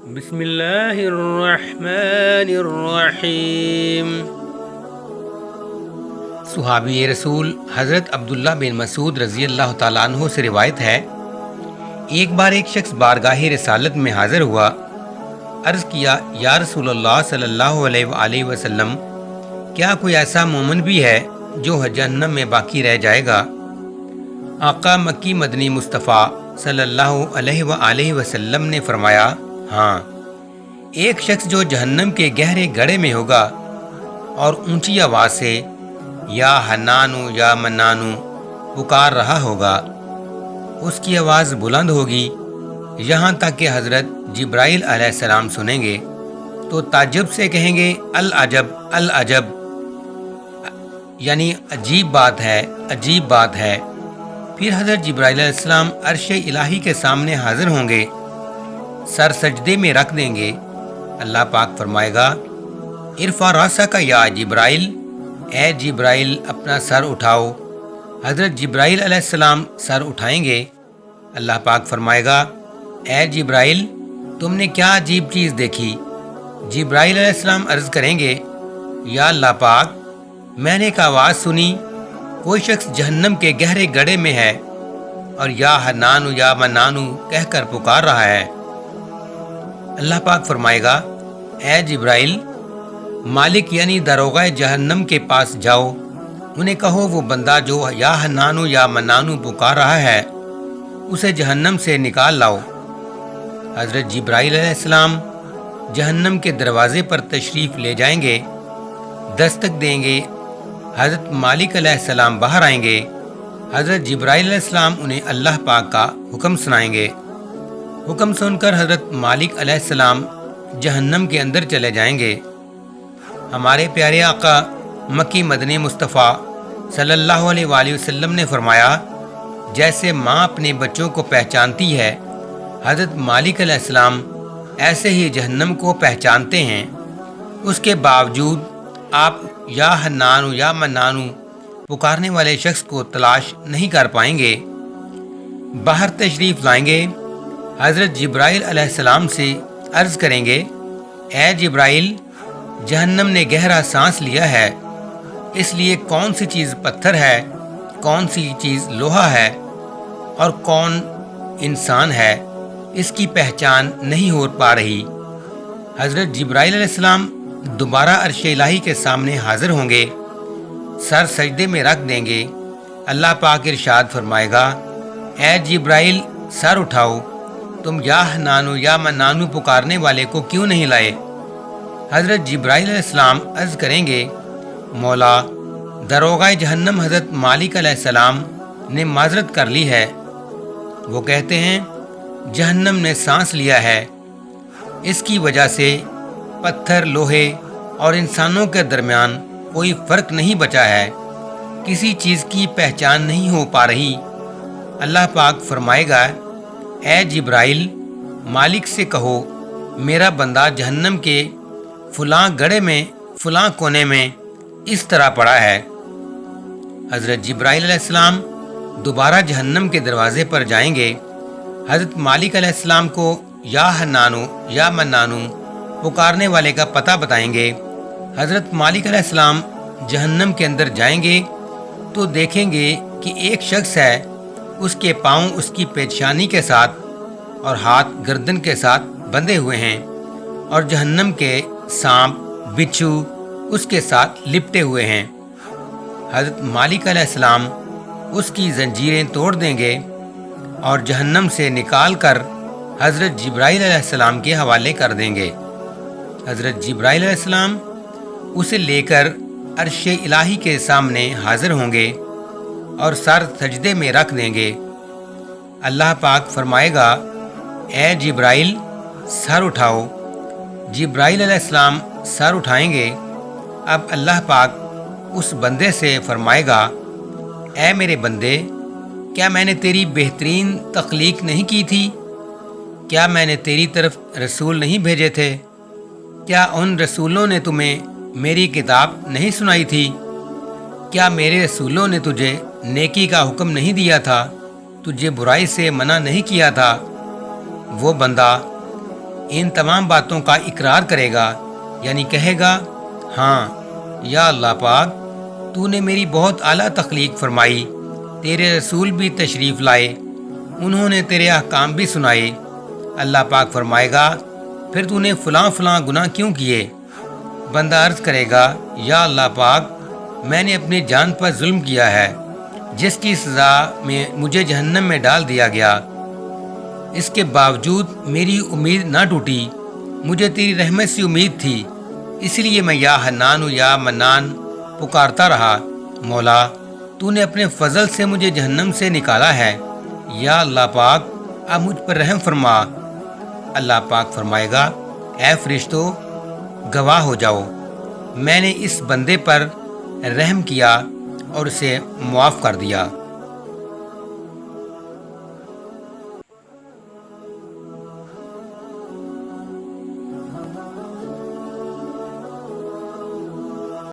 بسم اللہ الرحمن الرحیم۔ صحابی رسول حضرت عبداللہ بن مسعود رضی اللہ تعالیٰ عنہ سے روایت ہے، ایک بار ایک شخص بارگاہ رسالت میں حاضر ہوا۔ عرض کیا، یا رسول اللہ صلی اللہ علیہ وآلہ وسلم، کیا کوئی ایسا مومن بھی ہے جو جہنم میں باقی رہ جائے گا؟ آقا مکی مدنی مصطفیٰ صلی اللہ علیہ وآلہ وسلم نے فرمایا، ہاں، ایک شخص جو جہنم کے گہرے گڑھے میں ہوگا اور اونچی آواز سے یا حنانو یا منانو پکار رہا ہوگا۔ اس کی آواز بلند ہوگی یہاں تک کہ حضرت جبرائیل علیہ السلام سنیں گے تو تعجب سے کہیں گے، العجب العجب، یعنی عجیب بات ہے، عجیب بات ہے۔ پھر حضرت جبرائیل علیہ السلام عرش الہی کے سامنے حاضر ہوں گے، سر سجدے میں رکھ دیں گے۔ اللہ پاک فرمائے گا، ارفع راسک یا جبرائیل، اے جبرائیل اپنا سر اٹھاؤ۔ حضرت جبرائیل علیہ السلام سر اٹھائیں گے۔ اللہ پاک فرمائے گا، اے جبرائیل تم نے کیا عجیب چیز دیکھی؟ جبرائیل علیہ السلام عرض کریں گے، یا اللہ پاک، میں نے ایک آواز سنی، کوئی شخص جہنم کے گہرے گڑھے میں ہے اور یا حنانو یا منانو کہہ کر پکار رہا ہے۔ اللہ پاک فرمائے گا، اے جبرائیل، مالک یعنی داروغہ جہنم کے پاس جاؤ، انہیں کہو وہ بندہ جو یا حنانو یا منانو پکار رہا ہے اسے جہنم سے نکال لاؤ۔ حضرت جبرائیل علیہ السلام جہنم کے دروازے پر تشریف لے جائیں گے، دستک دیں گے۔ حضرت مالک علیہ السلام باہر آئیں گے۔ حضرت جبرائیل علیہ السلام انہیں اللہ پاک کا حکم سنائیں گے۔ حکم سن کر حضرت مالک علیہ السلام جہنم کے اندر چلے جائیں گے۔ ہمارے پیارے آقا مکی مدنی مصطفیٰ صلی اللہ علیہ وآلہ وسلم نے فرمایا، جیسے ماں اپنے بچوں کو پہچانتی ہے، حضرت مالک علیہ السلام ایسے ہی جہنم کو پہچانتے ہیں۔ اس کے باوجود آپ یا حنانو یا منانو پکارنے والے شخص کو تلاش نہیں کر پائیں گے۔ باہر تشریف لائیں گے، حضرت جبرائیل علیہ السلام سے عرض کریں گے، اے جبرائیل، جہنم نے گہرا سانس لیا ہے، اس لیے کون سی چیز پتھر ہے، کون سی چیز لوہا ہے اور کون انسان ہے، اس کی پہچان نہیں ہو پا رہی۔ حضرت جبرائیل علیہ السلام دوبارہ عرش الہی کے سامنے حاضر ہوں گے، سر سجدے میں رکھ دیں گے۔ اللہ پاک ارشاد فرمائے گا، اے جبرائیل سر اٹھاؤ، تم یا حنانو یا منانو پکارنے والے کو کیوں نہیں لائے؟ حضرت جبرائیل علیہ السلام عرض کریں گے، مولا، داروغہ جہنم حضرت مالک علیہ السلام نے معذرت کر لی ہے۔ وہ کہتے ہیں، جہنم نے سانس لیا ہے، اس کی وجہ سے پتھر، لوہے اور انسانوں کے درمیان کوئی فرق نہیں بچا ہے، کسی چیز کی پہچان نہیں ہو پا رہی۔ اللہ پاک فرمائے گا، اے جبرائیل، مالک سے کہو میرا بندہ جہنم کے فلاں گڑھے میں فلاں کونے میں اس طرح پڑا ہے۔ حضرت جبرائیل علیہ السلام دوبارہ جہنم کے دروازے پر جائیں گے، حضرت مالک علیہ السلام کو یا حنانو یا منانو پکارنے والے کا پتہ بتائیں گے۔ حضرت مالک علیہ السلام جہنم کے اندر جائیں گے تو دیکھیں گے کہ ایک شخص ہے، اس کے پاؤں اس کی پیشانی کے ساتھ اور ہاتھ گردن کے ساتھ بندھے ہوئے ہیں، اور جہنم کے سانپ، بچھو اس کے ساتھ لپٹے ہوئے ہیں۔ حضرت مالک علیہ السلام اس کی زنجیریں توڑ دیں گے اور جہنم سے نکال کر حضرت جبرائیل علیہ السلام کے حوالے کر دیں گے۔ حضرت جبرائیل علیہ السلام اسے لے کر عرش الہی کے سامنے حاضر ہوں گے اور سر سجدے میں رکھ دیں گے۔ اللہ پاک فرمائے گا، اے جبرائیل سر اٹھاؤ۔ جبرائیل علیہ السلام سر اٹھائیں گے۔ اب اللہ پاک اس بندے سے فرمائے گا، اے میرے بندے، کیا میں نے تیری بہترین تخلیق نہیں کی تھی؟ کیا میں نے تیری طرف رسول نہیں بھیجے تھے؟ کیا ان رسولوں نے تمہیں میری کتاب نہیں سنائی تھی؟ کیا میرے رسولوں نے تجھے نیکی کا حکم نہیں دیا تھا، تجھے برائی سے منع نہیں کیا تھا؟ وہ بندہ ان تمام باتوں کا اقرار کرے گا، یعنی کہے گا ہاں یا اللہ پاک، تو نے میری بہت اعلیٰ تخلیق فرمائی، تیرے رسول بھی تشریف لائے، انہوں نے تیرے احکام بھی سنائے۔ اللہ پاک فرمائے گا پھر تو نے فلاں فلاں گناہ کیوں کیے؟ بندہ عرض کرے گا یا اللہ پاک، میں نے اپنی جان پر ظلم کیا ہے، جس کی سزا میں مجھے جہنم میں ڈال دیا گیا، اس کے باوجود میری امید نہ ٹوٹی، مجھے تیری رحمت سے امید تھی، اس لیے میں یا حنان و یا منان پکارتا رہا۔ مولا، تو نے اپنے فضل سے مجھے جہنم سے نکالا ہے، یا اللہ پاک اب مجھ پر رحم فرما۔ اللہ پاک فرمائے گا اے فرشتوں، گواہ ہو جاؤ، میں نے اس بندے پر رحم کیا اور اسے معاف کر دیا۔